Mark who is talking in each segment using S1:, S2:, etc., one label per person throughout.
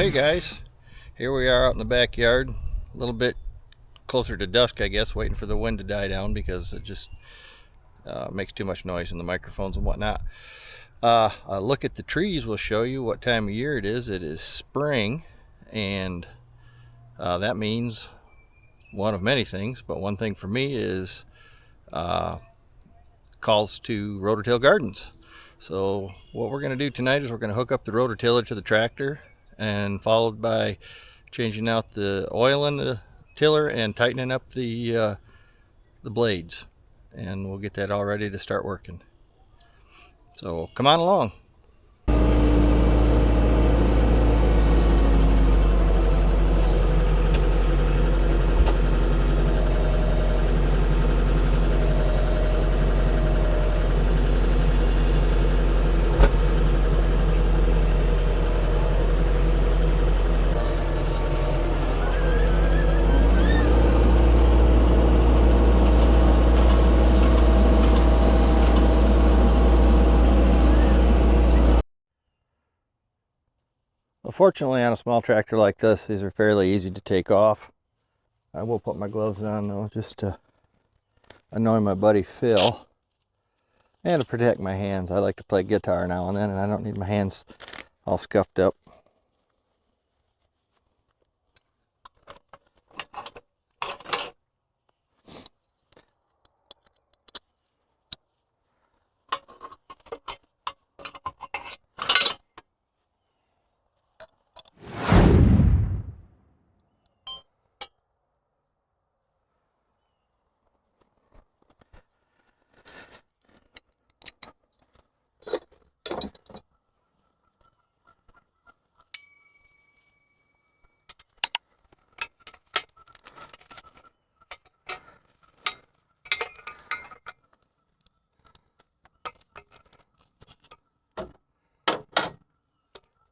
S1: Hey guys, here we are out in the backyard, a little bit closer to dusk I guess, waiting for the wind to die down because it just makes too much noise in the microphones and whatnot. A look at the trees will show you what time of year it is. It is spring, and that means one of many things, but one thing for me is calls to Rototiller Gardens. So what we're going to do tonight is we're going to hook up the Rototiller to the tractor, and followed by changing out the oil in the tiller and tightening up the blades, and we'll get that all ready to start working. So come on along. Fortunately, on a small tractor like this, these are fairly easy to take off. I will put my gloves on though, just to annoy my buddy Phil, and to protect my hands. I like to play guitar now and then, and I don't need my hands all scuffed up.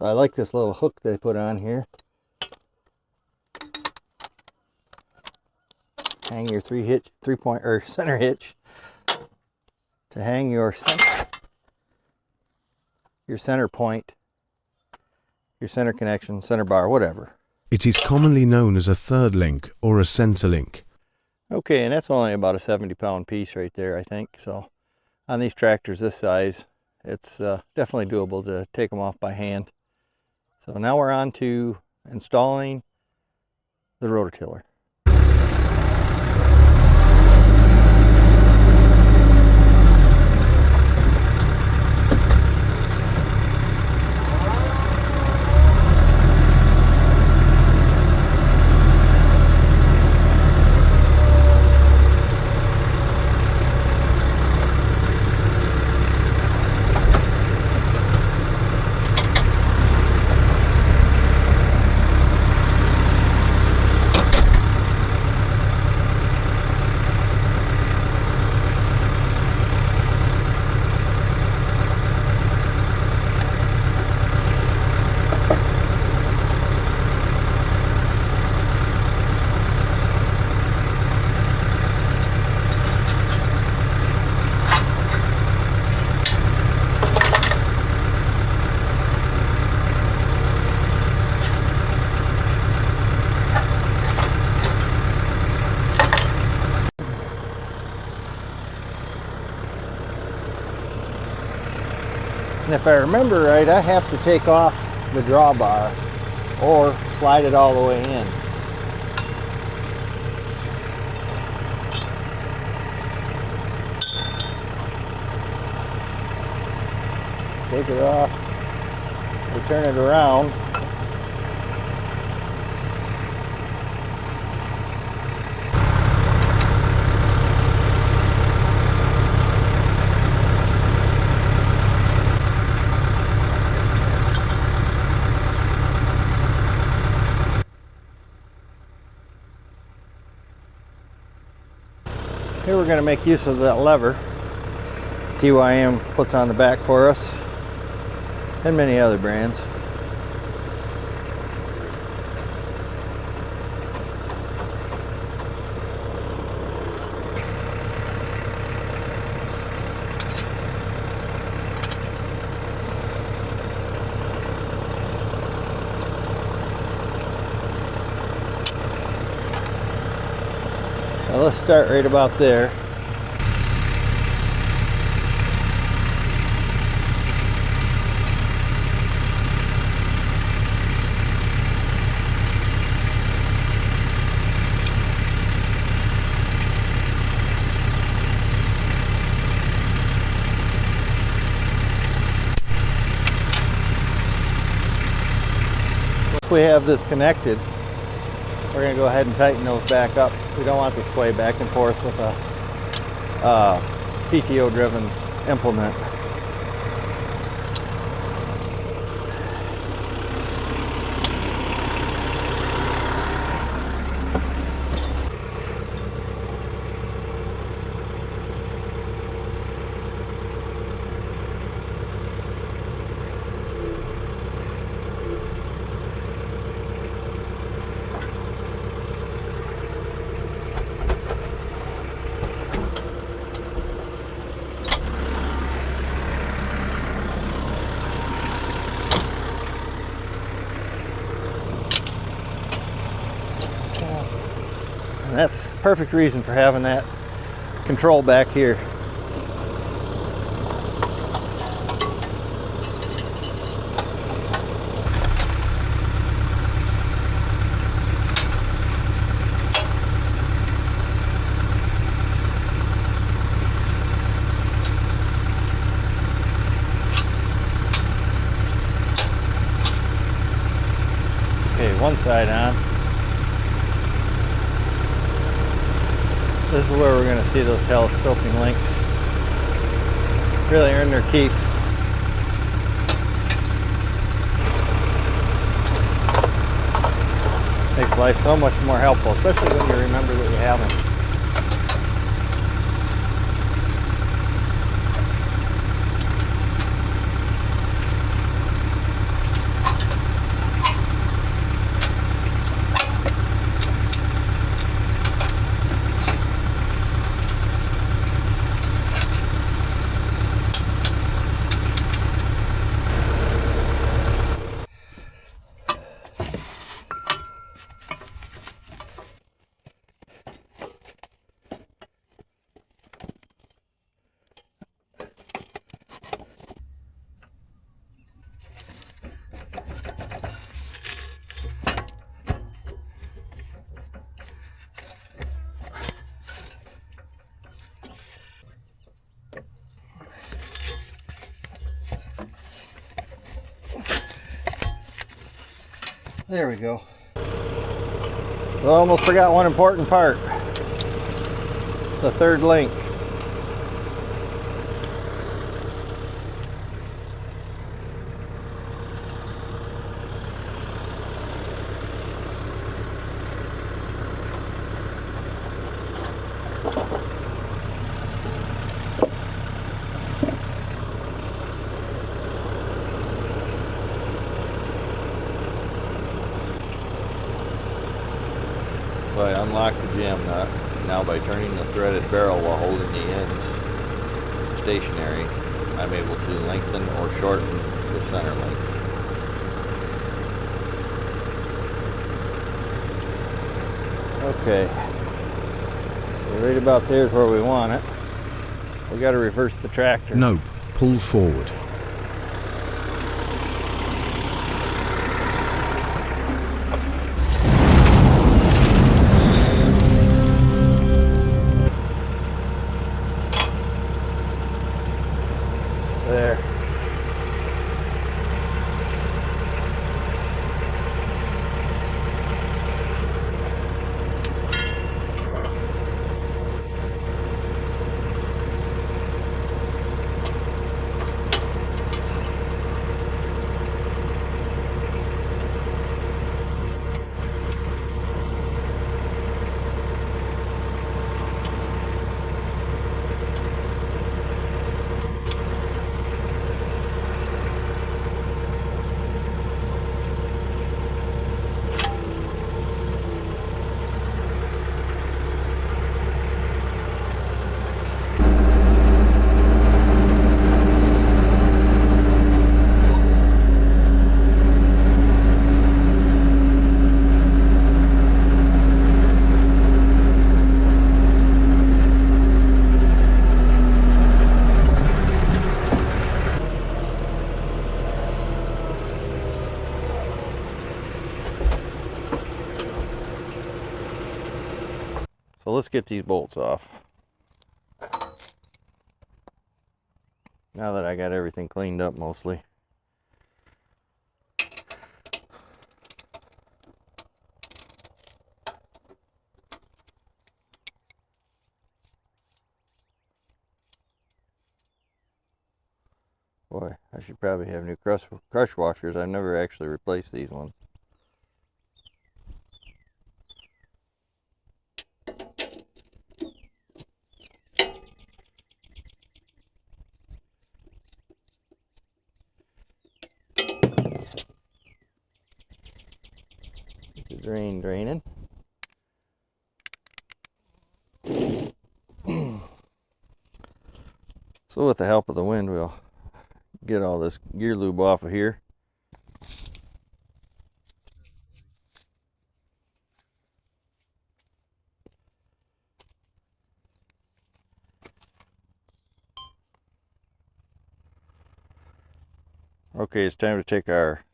S1: I like this little hook they put on here. Hang your three-point or center hitch to hang your center point, your center connection, center bar, whatever.
S2: It is commonly known as a third link or a center link.
S1: Okay, and that's only about a 70-pound piece right there, I think. So on these tractors this size, it's definitely doable to take them off by hand. So now we're on to installing the Rototiller. And if I remember right, I have to take off the drawbar or slide it all the way in. Take it off, we turn it around. Here we're going to make use of that lever TYM puts on the back for us, and many other brands. Now let's start right about there. Once we have this connected, we're going to go ahead and tighten those back up. We don't want to sway back and forth with a PTO driven implement. And that's perfect reason for having that control back here. Okay, one side on. This is where we're going to see those telescoping links really earn their keep. Makes life so much more helpful, especially when you remember that you have them. There we go. So I almost forgot one important part. The third link.
S3: So I unlock the jam nut. Now by turning the threaded barrel while holding the ends stationary, I'm able to lengthen or shorten the center link.
S1: Okay. So right about there is where we want it. We got to reverse the tractor.
S2: Nope, pull forward.
S1: There. get these bolts off. Now that I got everything cleaned up mostly. Boy, I should probably have new crush washers. I've never actually replaced these ones. Get the drain draining. So with the help of the wind, we'll get all this gear lube off of here. Okay, it's time to take our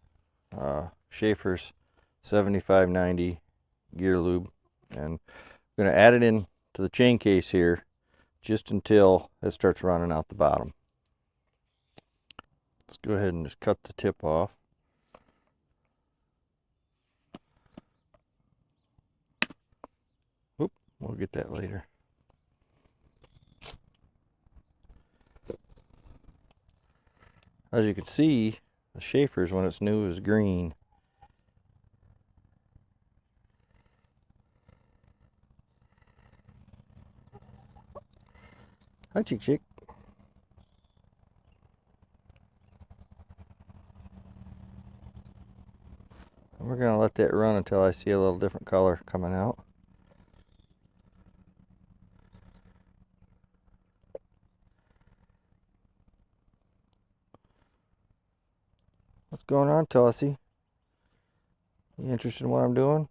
S1: Schaefer's 7590 gear lube, and I'm going to add it in to the chain case here just until it starts running out the bottom. Let's go ahead and just cut the tip off. Oop, we'll get that later. As you can see, the Schaefer's, when it's new, is green. Hi, Chick Chick. And we're going to let that run until I see a little different color coming out. What's going on, Tossie? You interested in what I'm doing?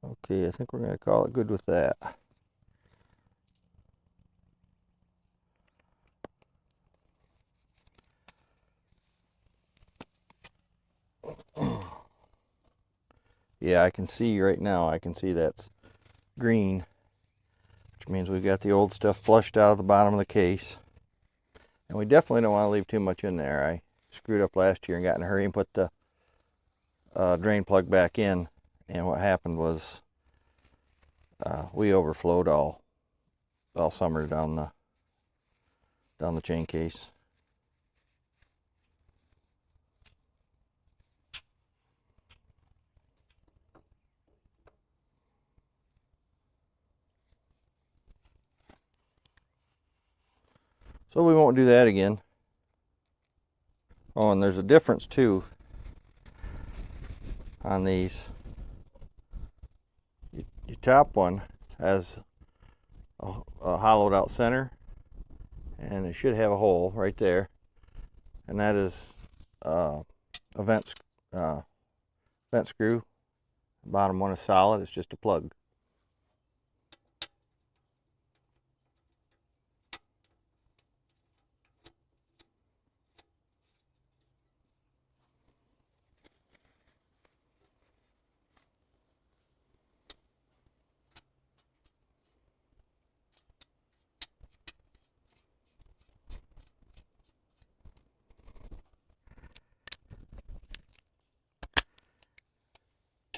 S1: Okay, I think we're going to call it good with that. Yeah, I can see right now, I can see that's green, which means we've got the old stuff flushed out of the bottom of the case. And we definitely don't want to leave too much in there. I screwed up last year and got in a hurry and put the drain plug back in. And what happened was we overflowed all summer down the chain case. So we won't do that again. Oh, and there's a difference too on these. Your top one has a hollowed out center, and it should have a hole right there, and that is a vent screw. The bottom one is solid, it's just a plug.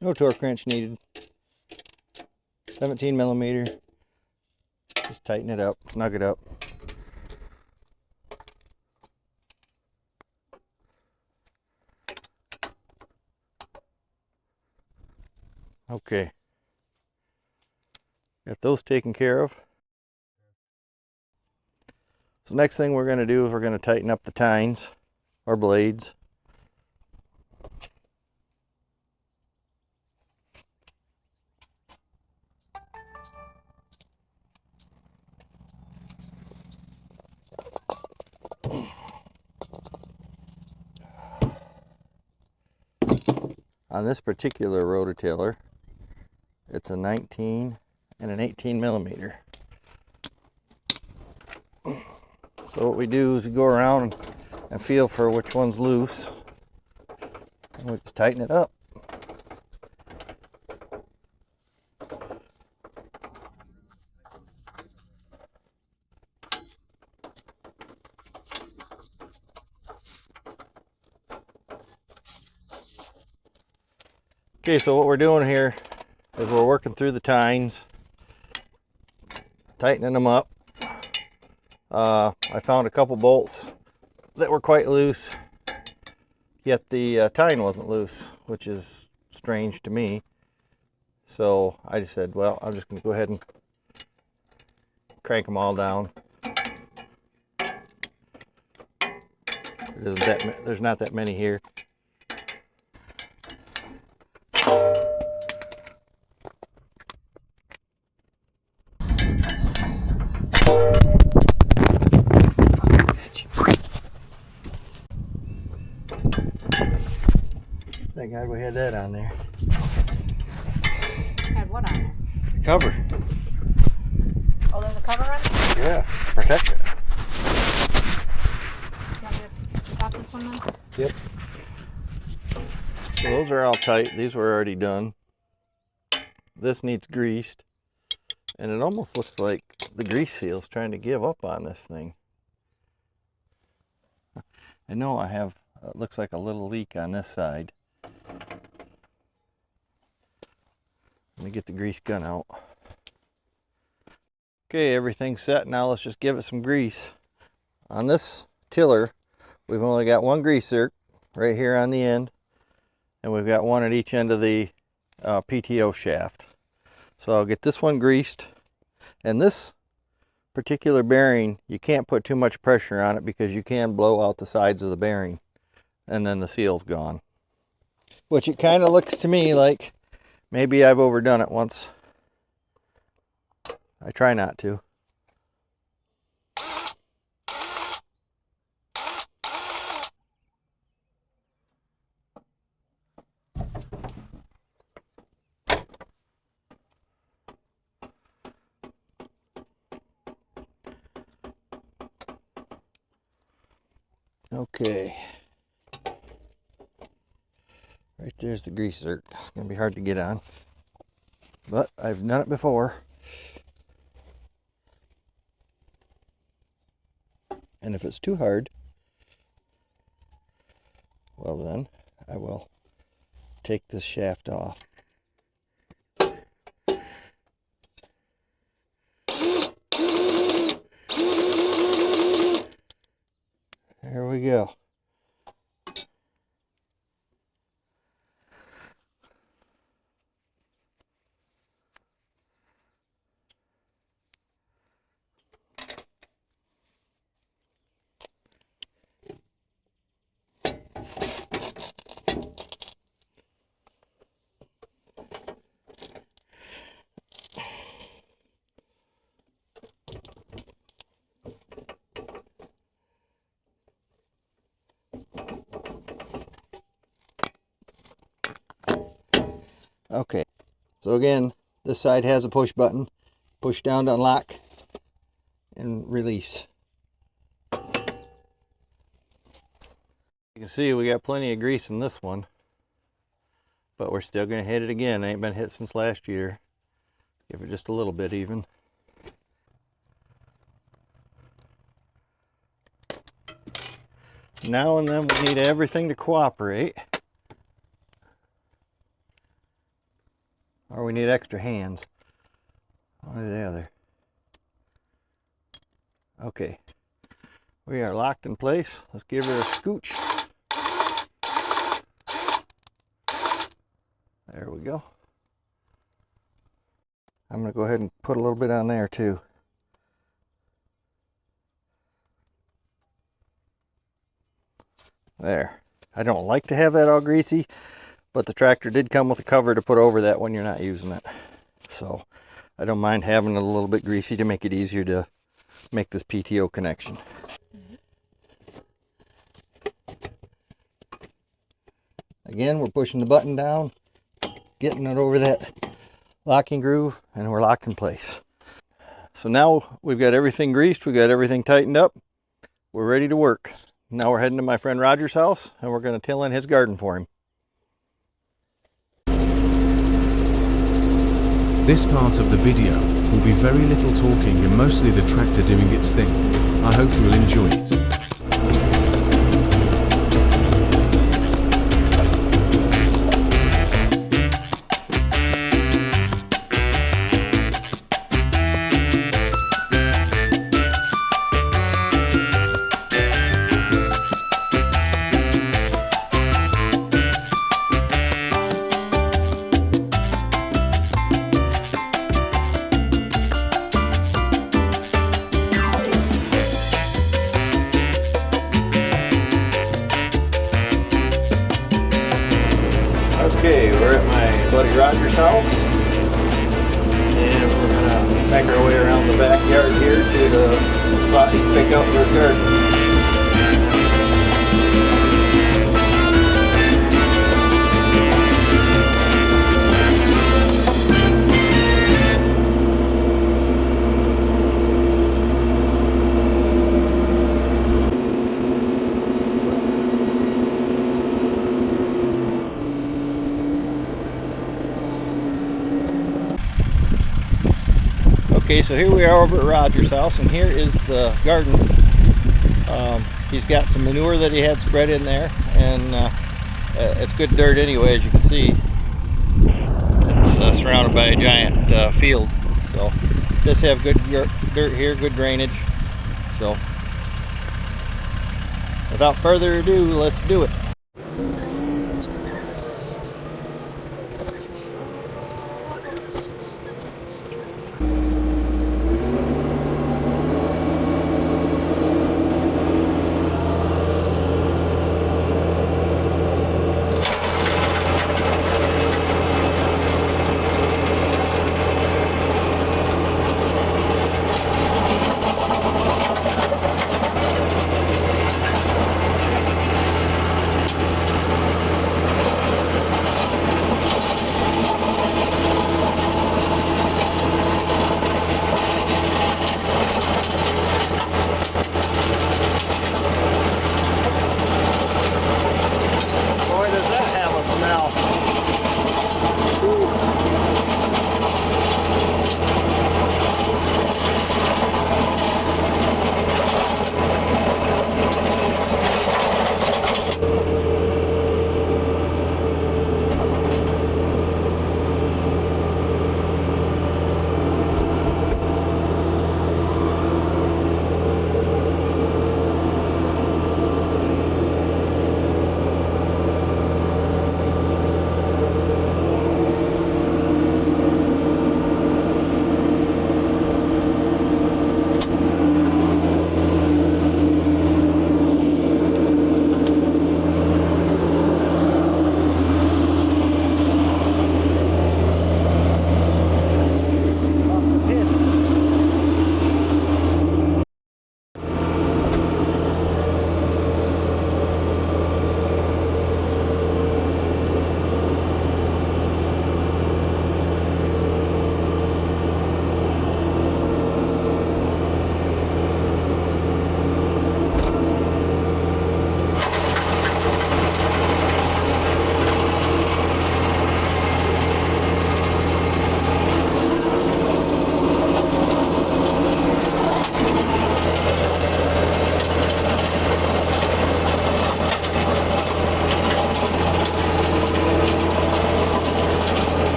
S1: No torque wrench needed. 17 millimeter. Just tighten it up, snug it up. Okay. Got those taken care of. So next thing we're going to do is we're going to tighten up the tines or blades. On this particular rototiller, it's a 19 and an 18 millimeter. So what we do is we go around and feel for which one's loose. We'll just tighten it up. Okay, so what we're doing here is we're working through the tines, tightening them up. I found a couple bolts that were quite loose, yet the tine wasn't loose, which is strange to me. So I just said, well, I'm just going to go ahead and crank them all down. There's not that many here. Thank God we had that on there.
S4: Had what on there?
S1: The cover.
S4: Oh, there's a cover on it?
S1: Yeah, protect it.
S4: You want me to stop this one then?
S1: Yep. So those are all tight. These were already done. This needs greased. And it almost looks like the grease seal is trying to give up on this thing. I know I have, it looks like a little leak on this side. Let me get the grease gun out. Okay, everything's set. Now let's just give it some grease. On this tiller, we've only got one grease zerk right here on the end, and we've got one at each end of the PTO shaft. So I'll get this one greased, and this particular bearing, you can't put too much pressure on it because you can blow out the sides of the bearing, and then the seal's gone. Which it kind of looks to me like maybe I've overdone it once. I try not to. Okay. Right there's the grease zerk. It's going to be hard to get on, but I've done it before. And if it's too hard, well then I will take this shaft off. There we go. Okay, so again, this side has a push button. Push down to unlock and release. You can see we got plenty of grease in this one, but we're still going to hit it again. Ain't been hit since last year. Give it just a little bit even. Now and then we need everything to cooperate. Or we need extra hands. One or the other. Okay. We are locked in place. Let's give her a scooch. There we go. I'm going to go ahead and put a little bit on there too. There. I don't like to have that all greasy, but the tractor did come with a cover to put over that when you're not using it. So I don't mind having it a little bit greasy to make it easier to make this PTO connection. Again, we're pushing the button down, getting it over that locking groove, and we're locked in place. So now we've got everything greased, we've got everything tightened up, we're ready to work. Now we're heading to my friend Roger's house, and we're going to till in his garden for him.
S2: This part of the video will be very little talking and mostly the tractor doing its thing. I hope you will enjoy it.
S3: Okay, we're at my buddy Roger's house, and we're gonna make our way around the backyard here to the spot he's picked out for his garden. Okay, so here we are over at Roger's house, and here is the garden. He's got some manure that he had spread in there, and it's good dirt anyway, as you can see. It's surrounded by a giant field, so does have good dirt here, good drainage. So without further ado, let's do it.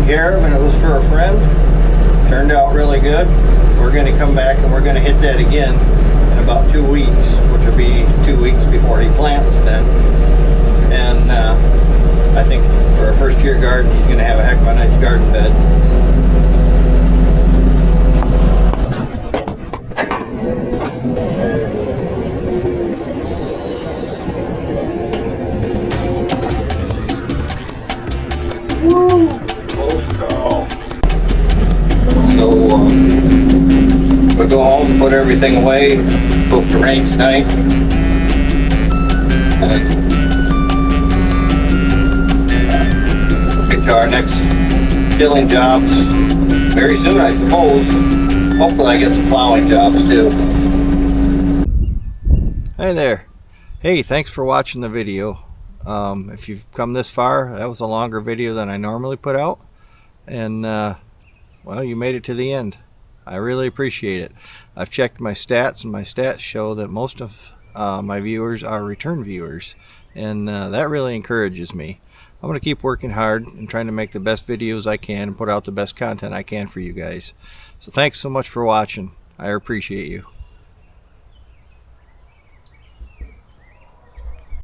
S3: care of, and it was for a friend. Turned out really good. We're going to come back and we're going to hit that again in about 2 weeks, which will be 2 weeks before he plants then. And I think for a first year garden, he's going to have a heck of a nice garden bed. Woo! Close call. So we'll go home, put everything away. It's supposed to rain tonight. And get to our next tilling jobs very soon, I suppose. Hopefully I get some plowing jobs too. Hey there. Hey, thanks for watching the video. If you've come this far, that was a longer video than I normally put out. And well, you made it to the end. I really appreciate it. I've checked my stats, and my stats show that most of my viewers are return viewers, and that really encourages me. I'm going to keep working hard and trying to make the best videos I can and put out the best content I can for you guys. So thanks so much for watching. I appreciate you.